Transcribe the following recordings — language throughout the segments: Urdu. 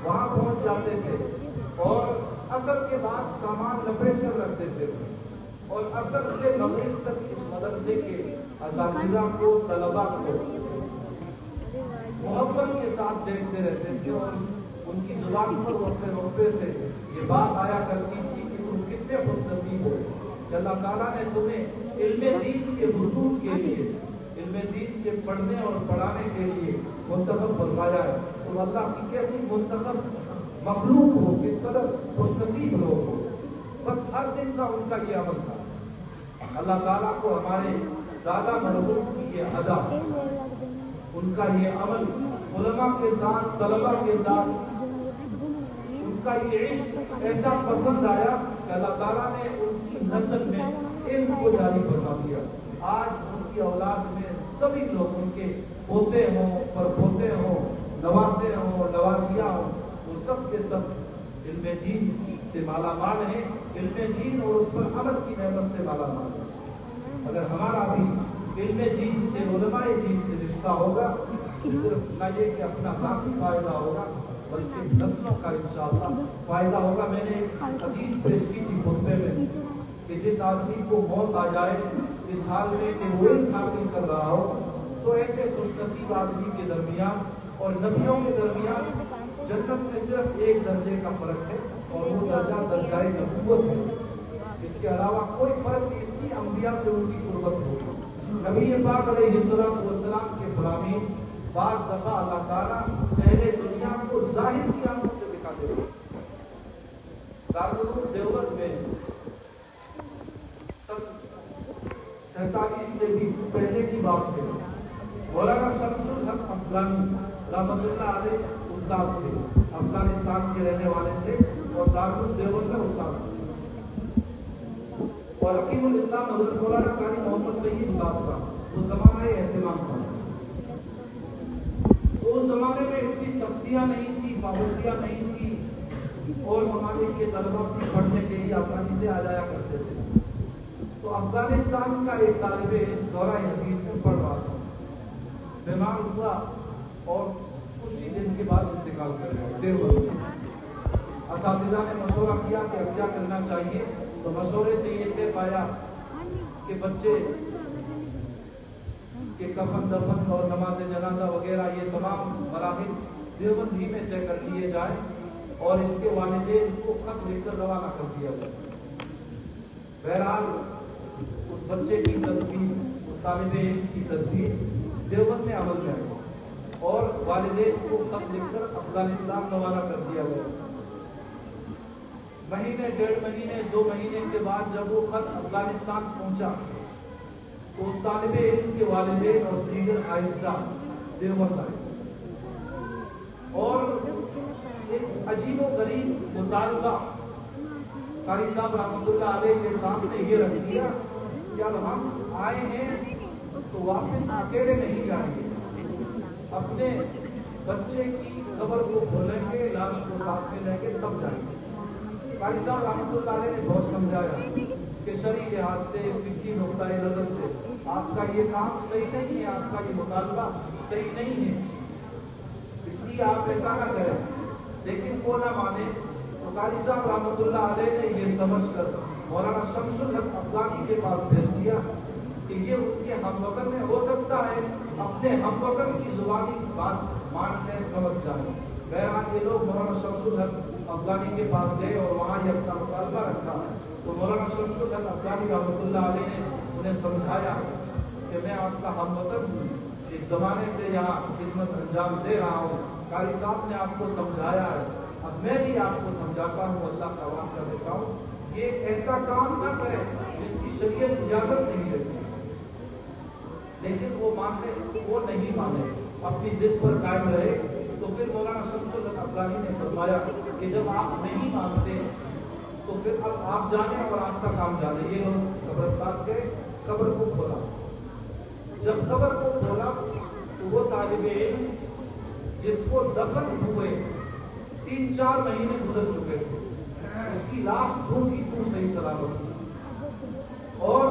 وہاں پہنچ جاتے تھے اور عصر کے بعد سامان لپیٹ کر رکھ دیتے تھے اور عصر سے مغرب تک اس مدرسے کے اساتذہ کو طلباء کو محبت کے ساتھ دیکھتے رہتے تھے اور ان کی زبان پر وہ اپنے رتبے سے یہ بات آیا کرتی تھی کہ تم کتنے خوش نصیب ہو کہ اللہ تعالیٰ نے تمہیں علم دین کے حصول کے لیے علم دین کے پڑھنے اور پڑھانے کے لیے منتخب بنوایا ہے. تم اللہ کی کیسی منتخب مخلوق ہو, کس قدر خوش نصیب لوگ ہو. بس ہر دن کا ان کا یہ عمل تھا. اللہ تعالیٰ کو ہمارے دادا مرحوم کی یہ ادا, ان کا یہ عمل علماء کے ساتھ طلباء کے ساتھ ان کا یہ عشق ایسا پسند آیا کہ اللہ تعالیٰ نے ان کی نسل میں علم کو جاری فرما دیا. آج ان کی اولاد میں سبھی لوگ ان کے پوتے ہوں پر پوتے ہوں, نواسے ہوں, نواسیاں ہوں, وہ سب کے سب علم دین سے مالا مال ہیں. علم دین اور اس پر عمل کی نعمت سے مالا مال ہے. اگر ہمارا بھی علم دین سے علماء دین سے رشتہ ہوگا تو صرف نہ یہ کہ اپنا ذاتی فائدہ ہوگا بلکہ نسلوں کا انشاءاللہ فائدہ ہوگا. میں نے ایک حدیث پیش کی تھی خطبے میں کہ جس آدمی کو موت آ جائے اس حال میں کہ وہ علم حاصل کر رہا ہو تو ایسے خوش نصیب آدمی کے درمیان اور نبیوں کے درمیان جنت میں صرف ایک درجے کا فرق ہے اور وہ درجہ درجۂ نبوت ہے. اس کے علاوہ کوئی فرق نہیں. اتنی انبیاء سے ان کی قربت ہوگی. نبی پاک علیہ السلام کے فرامین بعض دفعہ اللہ تعالیٰ اہل دنیا کو ظاہر کی آنکھوں سے دکھاتے ہیں. دارالعلوم دیوبند میں 47 سے بھی پہلے کی بات ہے. مولانا شمس الحق افغانی رحمۃ اللہ علیہ استاد تھے. افغانستان کے رہنے والے تھے اور دارالعلوم دیوبند میں استاد تھے. اور حکیم الاسلام حضرت مولانا قاری محمد طیب صاحب کا وہ زمانہ اہتمام تھا. تو اس زمانے میں اتنی سختیاں نہیں تھی, پابندیاں نہیں تھی اور ممالک کے طلبا بھی پڑھنے کے لیے آسانی سے آ جایا کرتے تھے. تو افغانستان کا ایک طالب علم دورہ حدیث میں پڑھ رہا تھا, بیمار ہوا اور کچھ ہی دن کے بعد انتقال کر گیا دیوبند میں. اساتذہ نے مشورہ کیا کہ اب کیا کرنا چاہیے. تو مشورے سے یہ طے پایا کہ بچے کے کفن دفن اور نماز جنازہ وغیرہ یہ تمام مراحل دیوبند ہی میں طے کر لیے جائیں اور اس کے والدین کو خط لکھ کر روانہ کر دیا جائے. بہرحال اس بچے کی تدبیر, اس طالب علم کی تدبیر دیوبند میں عمل میں آئی اور والدین کو خط لکھ کر افغانستان روانہ کر دیا گیا. مہینے, 1.5 مہینے, 2 مہینے کے بعد جب وہ خط افغانستان پہنچا تو اس طالب علم کے والدین اور دیگر اعزاء دیوبند آئے اور ایک عجیب و غریب مطالبہ قاری صاحب رحمۃ اللہ علیہ کے سامنے یہ رکھ دیا کہ اب ہم آئے ہیں تو واپس اکیلے نہیں جائیں گے, اپنے بچے کی قبر کو کھولیں گے, لاش کو ساتھ میں لیں گے تب جائیں گے. قاری صاحب رحمۃ اللہ علیہ نے بہت سمجھایا کہ شرعی لحاظ سے, فقہی نقطۂ نظر سے آپ کا یہ کام صحیح نہیں ہے, آپ کا یہ مطالبہ صحیح نہیں ہے, اس لیے آپ ایسا نہ کریں. لیکن وہ نہ مانے تو قاری صاحب رحمۃ اللہ علیہ نے یہ سمجھ کر مولانا شمس الحق افغانی کے پاس بھیج دیا کہ یہ ان کے ہم وطن میں ہو سکتا ہے اپنے ہم وطن کی زبانی بات ماننے سمجھ جائیں. بہرحال یہ لوگ مولانا شمس الحق افغانی کے پاس گئے اور وہاں یہ اپنا مطالبہ رکھا. تو مولانا شمس الحق افغانی رحمۃ اللہ علیہ نے انہیں سمجھایا کہ میں آپ کا ہم وطن ہوں, ایک زمانے سے یہاں خدمت انجام دے رہا ہوں. قاری صاحب نے آپ کو سمجھایا ہے, اب میں بھی آپ کو سمجھاتا ہوں, اللہ کا واسطہ دیتا ہوں, یہ ایسا کام نہ کریں جس کی شریعت اجازت نہیں دیتی. لیکن وہ نہیں مانے, اپنی ضد پر قائم رہے. تو پھر مولانا شمس الحق افغانی نے فرمایا کہ جب آپ نہیں مانتے تو پھر اب آپ جانیں اور آپ کا کام جانے. یہ لوگ قبرستان گئے, قبر کو کھولا. جب قبر کو کھولا تو وہ طالب علم جس کو دفن ہوئے 3-4 مہینے گزر چکے تھے, اس کی لاش ڈھونڈی تو صحیح سلامت تھی اور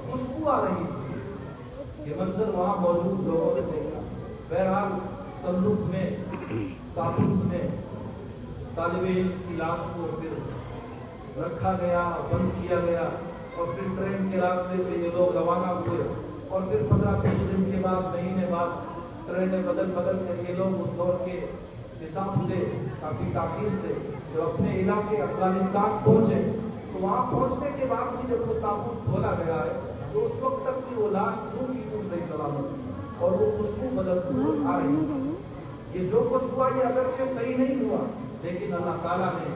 خوشبو آ رہی تھی. یہ منظر وہاں موجود لوگوں نے دیکھا. بہرحال صندوق میں, تابوت میں طالب علم کی لاش کو پھر رکھا گیا، بند کیا گیا، اور پھر ٹرین کے راستے سے یہ لوگ روانہ ہوئے، اور پھر 15-20 دن کے بعد، مہینے بعد ٹرینیں بدل کر یہ لوگ اس دور کے حساب سے کافی تاخیر سے جو اپنے علاقے افغانستان پہنچے، تو وہاں پہنچنے کے بعد بھی جب وہ تابوت کھولا گیا ہے تو اس وقت تک بھی وہ لاش دور کی دور صحیح سلامت اور وہ خوشبو بدستور آ رہی ہے۔ یہ جو کچھ ہوا یہ اگرچہ صحیح نہیں ہوا، لیکن اللہ تعالیٰ نے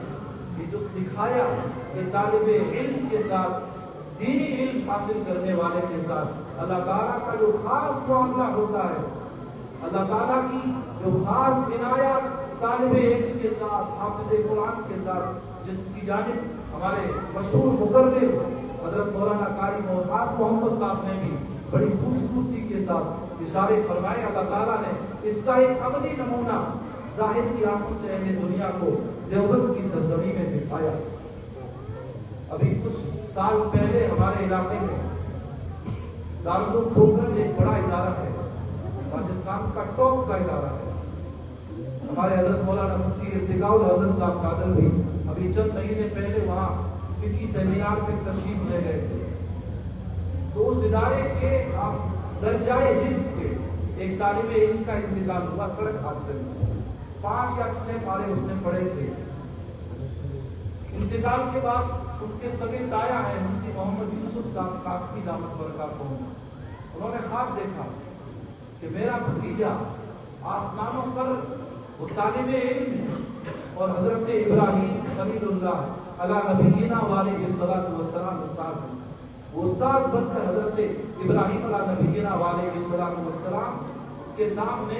یہ جو دکھایا کہ طالب علم کے ساتھ، دینی علم حاصل کرنے والے کے ساتھ اللہ تعالیٰ کا جو خاص معاملہ ہوتا ہے، اللہ تعالیٰ کی جو خاص عنایات طالب علم کے ساتھ، حافظ قرآن کے ساتھ، جس کی جانب ہمارے مشہور مقرر حضرت مولانا قاری محمد محمد صاحب نے بھی بڑی خوبصورتی کے ساتھ اشارے فرمائے، اللہ تعالیٰ نے اس کا ایک عملی نمونہ ظاہر کی آنکھوں سے اہل دنیا کو دیوبند کی سرزمین میں دکھایا۔ ابھی کچھ سال پہلے ہمارے علاقے میں دارالعلوم کھوکھر ایک بڑا ادارہ ہے، راجستھان کا ٹاپ کا ادارہ ہے۔ ہمارے حضرت مولانا مفتی ارتقاء الحسن صاحب قادر بھی ابھی چند مہینے پہلے وہاں فقہی سیمینار میں تشریف لے گئے تھے، تو اس ادارے کے درجۂ حفظ کے ایک طالب علم کا انتقال ہوا سڑک حادثے میں۔ 5 یا 6 پارے اس نے پڑھے تھے۔ انتقال کے بعد ان کے سگے دایا ہے مفتی محمد یوسف صاحب قاسمی دامت برکاتہ، انہوں نے خواب دیکھا کہ میرا بھتیجا آسمانوں پر وہ طالب علم ہے اور حضرت ابراہیم خلیل اللہ علی نبینا علیہ الصلوۃ والسلام استاد ہیں، وہ استاد بن کر حضرت ابراہیم علی نبینا علیہ الصلوۃ والسلام کے سامنے